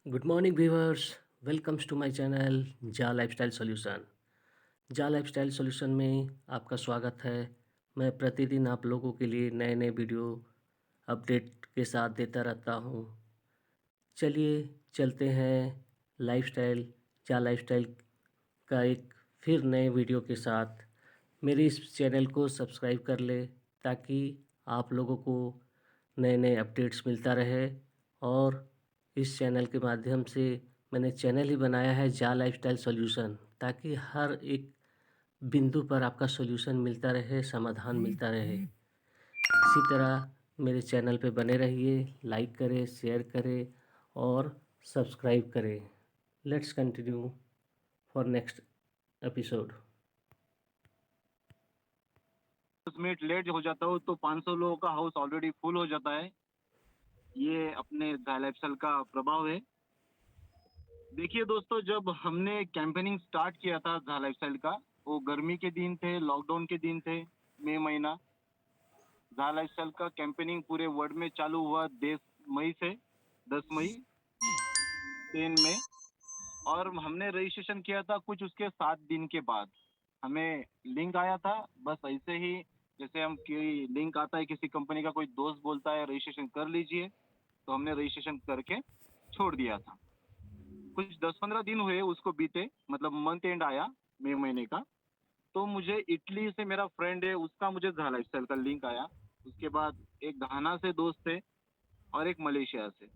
Good morning viewers. Welcomes to my channel जा lifestyle solution. जा lifestyle solution में आपका स्वागत है। मैं प्रतिदिन आप लोगों के लिए नए नए वीडियो अपडेट के साथ देता रहता हूँ। चलिए चलते हैं लाइफस्टाइल जा लाइफस्टाइल का एक फिर नए वीडियो के साथ। मेरे इस चैनल को सब्सक्राइब कर ले ताकि आप लोगों को नए नए अपडेट्स मिलता रहे। और इस चैनल के माध्यम से मैंने चैनल ही बनाया है जा लाइफस्टाइल सॉल्यूशन, ताकि हर एक बिंदु पर आपका सॉल्यूशन मिलता रहे, समाधान मिलता रहे। इसी तरह मेरे चैनल पे बने रहिए, लाइक करें, शेयर करें और सब्सक्राइब करें। Let's continue for next episode. 10 minute late हो जाता हूँ तो 500 लोगों का हाउस ऑलरेडी फुल हो जाता है। ये अपने लाइफस्टाइल का प्रभाव है। देखिए दोस्तों, जब हमने कैंपेनिंग स्टार्ट किया था झा लाइफस्टाइल का, वो गर्मी के दिन थे, लॉकडाउन के दिन थे, मई महीना। झा लाइफस्टाइल का कैंपेनिंग पूरे वर्ल्ड में चालू हुआ 10 मई से, 10 मई, 10 मई। और हमने रजिस्ट्रेशन किया था कुछ उसके 7 दिन के बाद। हमें लिंक आया था, बस ऐसे ही जैसे हम कोई लिंक आता है, किसी कंपनी का कोई दोस्त बोलता है रजिस्ट्रेशन कर लीजिए, तो हमने रजिस्ट्रेशन करके छोड़ दिया था। कुछ 10-15 दिन हुए उसको बीते, मतलब मंथ एंड आया मई महीने का। तो मुझे इटली से मेरा फ्रेंड है, उसका मुझे झा लाइफस्टाइल का लिंक आया। उसके बाद एक घाना से दोस्त थे और एक मलेशिया से।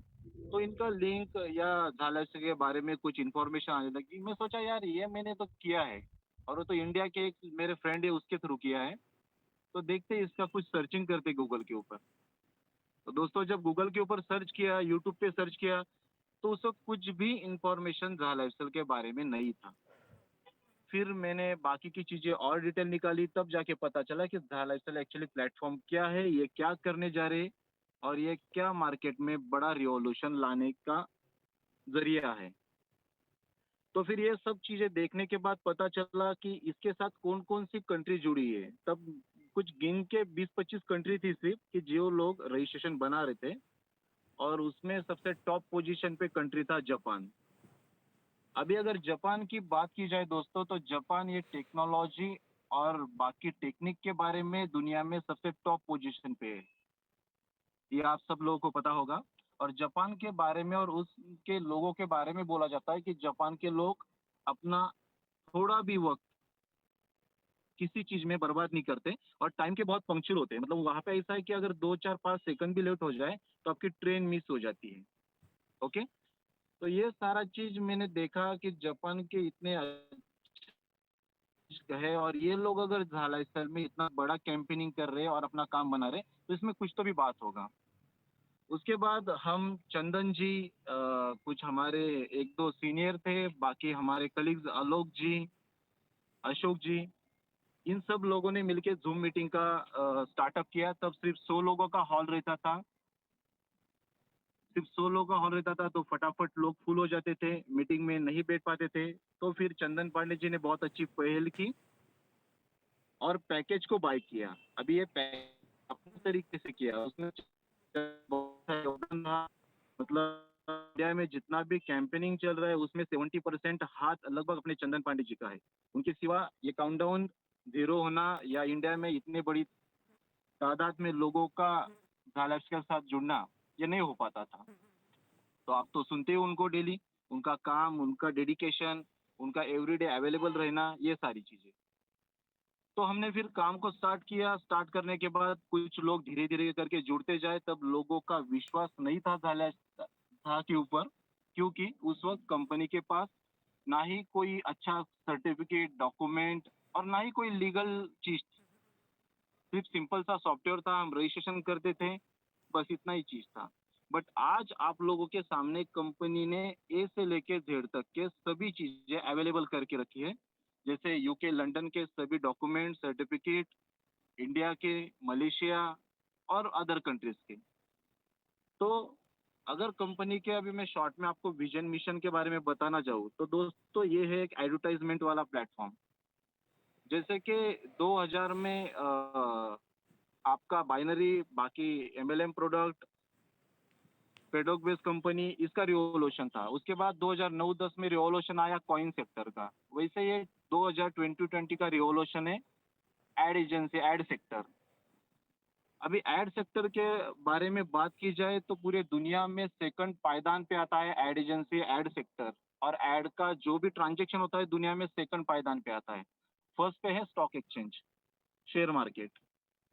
तो इनका लिंक या झालर के बारे में कुछ इन्फॉर्मेशन आने लगी। मैं सोचा यार ये मैंने तो किया है, और वो तो इंडिया के एक मेरे फ्रेंड है उसके थ्रू किया है। तो देखते हैं इसका कुछ सर्चिंग करते गूगल के ऊपर। तो दोस्तों, जब गूगल के ऊपर सर्च किया, यूट्यूब पे सर्च किया, तो उस वक्त कुछ भी इंफॉर्मेशन झा लाइफस्टाइल के बारे में नहीं था। फिर मैंने बाकी की चीजें और डिटेल निकाली, तब जाके पता चला कि झा लाइफस्टाइल एक्चुअली प्लेटफॉर्म क्या है, ये क्या करने जा रहे हैं, और ये क्या मार्केट में बड़ा रिवॉल्यूशन लाने का जरिया है। तो फिर ये सब चीजें देखने के बाद पता चला कि इसके साथ कौन कौन सी कंट्री जुड़ी है। तब कुछ गिन के 20-25 कंट्री थी सिर्फ, कि जो लोग रजिस्ट्रेशन बना रहे थे। और उसमें सबसे टॉप पोजीशन पे कंट्री था जापान। अभी अगर जापान की बात की जाए दोस्तों, तो जापान ये टेक्नोलॉजी और बाकी टेक्निक के बारे में दुनिया में सबसे टॉप पोजीशन पे है। ये आप सब लोगों को पता होगा। और जापान के बारे में और उसके लोगों के बारे में बोला जाता है कि जापान के लोग अपना थोड़ा भी वक्त किसी चीज में बर्बाद नहीं करते, और टाइम के बहुत पंक्चुअल होते हैं। मतलब वहां पे ऐसा है कि अगर 2 4 5 सेकंड भी लेट हो जाए तो आपकी ट्रेन मिस हो जाती है। ओके। तो ये सारा चीज मैंने देखा कि जापान के इतने अच्छे है, और ये लोग अगर झाला स्थल में इतना बड़ा कैंपेनिंग कर रहे हैं और अपना काम बना रहे, तो इसमें कुछ तो भी बात होगा। उसके बाद हम चंदन जी, कुछ हमारे एक दो सीनियर थे, बाकी हमारे कलीग्स आलोक जी, अशोक जी, इन सब लोगों ने मिलकर जूम मीटिंग का स्टार्टअप किया। तब सिर्फ 100 लोगों का हॉल रहता था। सिर्फ 100 लोगों का हॉल रहता था, तो फटाफट लोग फुल हो जाते थे, मीटिंग में नहीं बैठ पाते थे। तो फिर चंदन पांडे जी ने बहुत अच्छी पहल की और पैकेज को बाय किया। अभी ये पैकेज अपने तरीके से किया, उसमें बहुत सारा योगदान रहा। मतलब इंडिया में जितना भी कैंपेनिंग चल रहा है उसमें 70% हाथ लगभग अपने चंदन पांडे जी का है। उनके सिवा ये काउंटडाउन जीरो होना, या इंडिया में इतने बड़ी तादाद में लोगों का झालर्स के साथ जुड़ना, ये नहीं हो पाता था। तो आप तो सुनते हो उनको डेली, उनका काम, उनका डेडिकेशन, उनका एवरीडे अवेलेबल रहना, ये सारी चीजें। तो हमने फिर काम को स्टार्ट किया। स्टार्ट करने के बाद कुछ लोग धीरे धीरे करके जुड़ते जाए, तब लोगों का विश्वास नहीं था था के ऊपर, क्योंकि उस वक्त कंपनी के पास ना ही कोई अच्छा सर्टिफिकेट, डॉक्यूमेंट, और ना ही कोई लीगल चीज थी। सिर्फ सिंपल सा सॉफ्टवेयर था, हम रजिस्ट्रेशन करते थे, बस इतना ही चीज था। बट आज आप लोगों के सामने कंपनी ने ए से लेके जेड तक के सभी चीजें अवेलेबल करके रखी है। जैसे यूके लंदन के सभी डॉक्यूमेंट, सर्टिफिकेट, इंडिया के, मलेशिया और अदर कंट्रीज के। तो अगर कंपनी के, अभी मैं शॉर्ट में आपको विजन मिशन के बारे में बताना चाहूँ, तो दोस्तों ये है एक एडवर्टाइजमेंट वाला प्लेटफॉर्म। जैसे कि 2000 में आपका बाइनरी, बाकी एमएलएम प्रोडक्ट, पेडॉक बेस्ड कंपनी, इसका रिवॉल्यूशन था। उसके बाद 2009-10 में रिवॉल्यूशन आया कॉइन सेक्टर का। वैसे ये 2020 का रिवॉल्यूशन है एड एजेंसी, एड सेक्टर। अभी एड सेक्टर के बारे में बात की जाए तो पूरे दुनिया में सेकंड पायदान पे आता है एड एजेंसी, एड सेक्टर। और एड का जो भी ट्रांजैक्शन होता है दुनिया में सेकंड पायदान पे आता है। फर्स्ट पे है stock exchange, share market,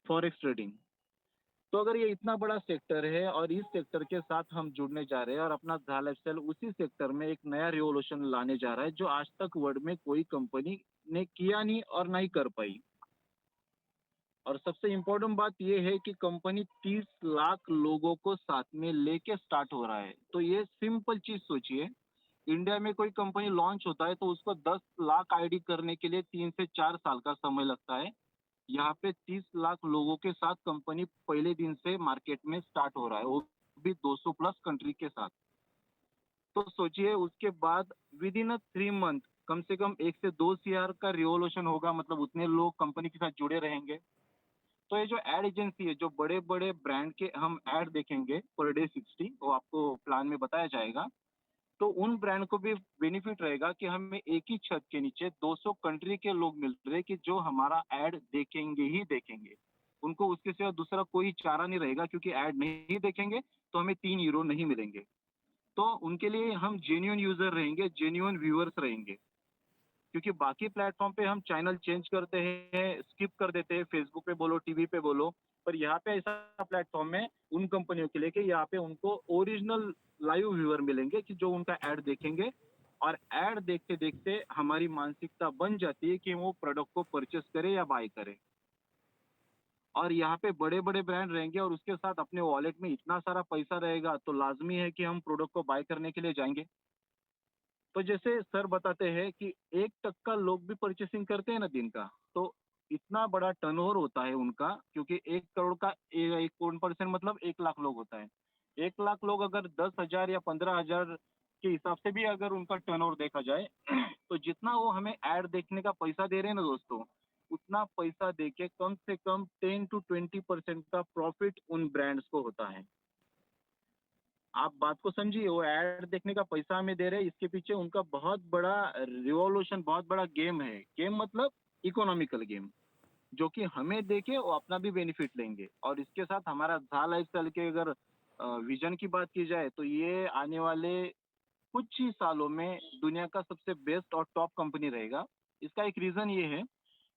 forex trading. तो अगर ये इतना बड़ा सेक्टर है और इस सेक्टर के साथ हम जुड़ने जा रहे हैं और अपना झा लाइफस्टाइल उसी सेक्टर में एक नया रिवॉल्यूशन लाने जा रहा है जो आज तक वर्ल्ड में कोई कंपनी ने किया नहीं और ना ही कर पाई। और सबसे इम्पोर्टेंट बात यह है कि कंपनी 30 लाख लोगों को साथ में लेके स्टार्ट हो रहा है। तो ये सिंपल चीज सोचिए, इंडिया में कोई कंपनी लॉन्च होता है तो उसको 10 लाख आईडी करने के लिए 3 से 4 साल का समय लगता है। यहाँ पे 30 लाख लोगों के साथ कंपनी पहले दिन से मार्केट में स्टार्ट हो रहा है, वो भी 200 प्लस कंट्री के साथ। तो सोचिए उसके बाद विद इन 3 मंथ कम से कम 1 से 2 CR का रिवॉल्यूशन होगा, मतलब उतने लोग कंपनी के साथ जुड़े रहेंगे। तो ये जो एड एजेंसी है, जो बड़े बड़े ब्रांड के हम ऐड देखेंगे पर डे 60, वो आपको प्लान में बताया जाएगा। तो उन ब्रांड को भी बेनिफिट रहेगा कि हमें एक ही छत के नीचे 200 कंट्री के लोग मिल रहे हैं कि जो हमारा ऐड देखेंगे ही देखेंगे। उनको उसके सिवा दूसरा कोई चारा नहीं रहेगा, क्योंकि ऐड नहीं देखेंगे तो हमें 3 यूरो नहीं मिलेंगे। तो उनके लिए हम जेन्युइन यूजर रहेंगे, जेन्युइन व्यूअर्स रहेंगे। क्योंकि बाकी प्लेटफॉर्म पे हम चैनल चेंज करते हैं, स्किप कर देते हैं, फेसबुक पे बोलो, टीवी पे बोलो। पर यहाँ पे ऐसा प्लेटफॉर्म है उन कंपनियों के लिए कि यहाँ पे उनको ओरिजिनल लाइव व्यूअर मिलेंगे कि जो उनका ऐड देखेंगे। और ऐड देखते देखते हमारी मानसिकता बन जाती है कि वो प्रोडक्ट को परचेस करे या बाय करे। और यहाँ पे बड़े बड़े ब्रांड रहेंगे और उसके साथ अपने वॉलेट में इतना सारा पैसा रहेगा, तो लाजमी है कि हम प्रोडक्ट को बाय करने के लिए जाएंगे। तो जैसे सर बताते हैं कि 1% लोग भी परचेसिंग करते हैं ना दिन का, तो इतना बड़ा टर्नओवर होता है उनका, क्योंकि 1 करोड़ का 1% मतलब 1 लाख लोग होता है। 1 लाख लोग अगर 10,000 या 15,000 के हिसाब से भी अगर उनका टर्नओवर देखा जाए तो जितना वो हमें ऐड देखने का पैसा दे रहे हैं ना दोस्तों, उतना पैसा दे के कम से कम 10 to 20% का प्रॉफिट उन ब्रांड्स को होता है। आप बात को समझिए, वो ऐड देखने का पैसा हमें दे रहे हैं, इसके पीछे उनका बहुत बड़ा रिवॉल्यूशन, बहुत बड़ा गेम है। गेम मतलब इकोनॉमिकल गेम, जो कि हमें देके वो अपना भी बेनिफिट लेंगे। और इसके साथ हमारा झा लाइफस्टाइल के अगर विजन की बात की जाए तो ये आने वाले कुछ ही सालों में दुनिया का सबसे बेस्ट और टॉप कंपनी रहेगा। इसका एक रीजन ये है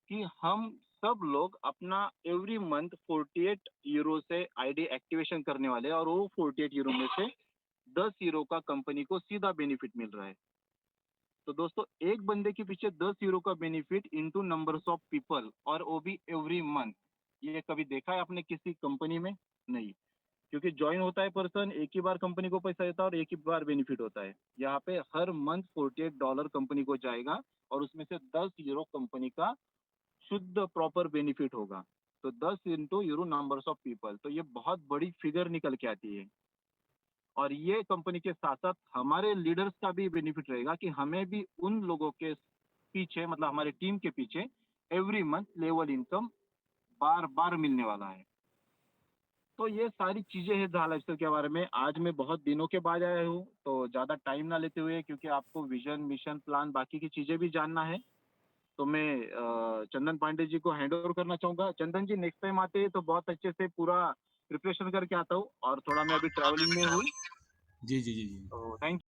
कि हम सब लोग अपना एवरी मंथ 48 यूरो से आईडी एक्टिवेशन करने वाले हैं, और वो 48 यूरो में से 10 यूरो का कंपनी को सीधा बेनिफिट मिल रहा है। तो दोस्तों एक बंदे के पीछे 10 यूरो का benefit into numbers of people, और वो भी एवरी मंथ। ये कभी देखा है आपने किसी कंपनी में? नहीं। क्योंकि ज्वाइन होता है पर्सन, एक ही बार कंपनी को पैसा देता है और एक ही बार बेनिफिट होता है। यहाँ पे हर मंथ $48 कंपनी को जाएगा, और उसमें से 10 यूरो कंपनी का शुद्ध प्रॉपर बेनिफिट होगा। तो 10 × यूरो नंबर्स ऑफ पीपल, तो ये बहुत बड़ी फिगर निकल के आती है। और ये कंपनी के साथ साथ हमारे लीडर्स का भी बेनिफिट रहेगा कि हमें भी उन लोगों के पीछे, मतलब हमारे टीम के पीछे एवरी मंथ लेवल इनकम बार बार मिलने वाला है। तो ये सारी चीजें हैं झाला लाइफस्टाइल के बारे में। आज मैं बहुत दिनों के बाद आया हूँ, तो ज्यादा टाइम ना लेते हुए, क्योंकि आपको विजन, मिशन, प्लान, बाकी की चीजें भी जानना है, तो मैं चंदन पांडे जी को हैंड ओवर करना चाहूंगा। चंदन जी नेक्स्ट टाइम आते हैं तो बहुत अच्छे से पूरा प्रिपरेशन करके आता हूँ, और थोड़ा मैं अभी ट्रैवलिंग में हूँ। जी, जी, जी, जी। तो थैंक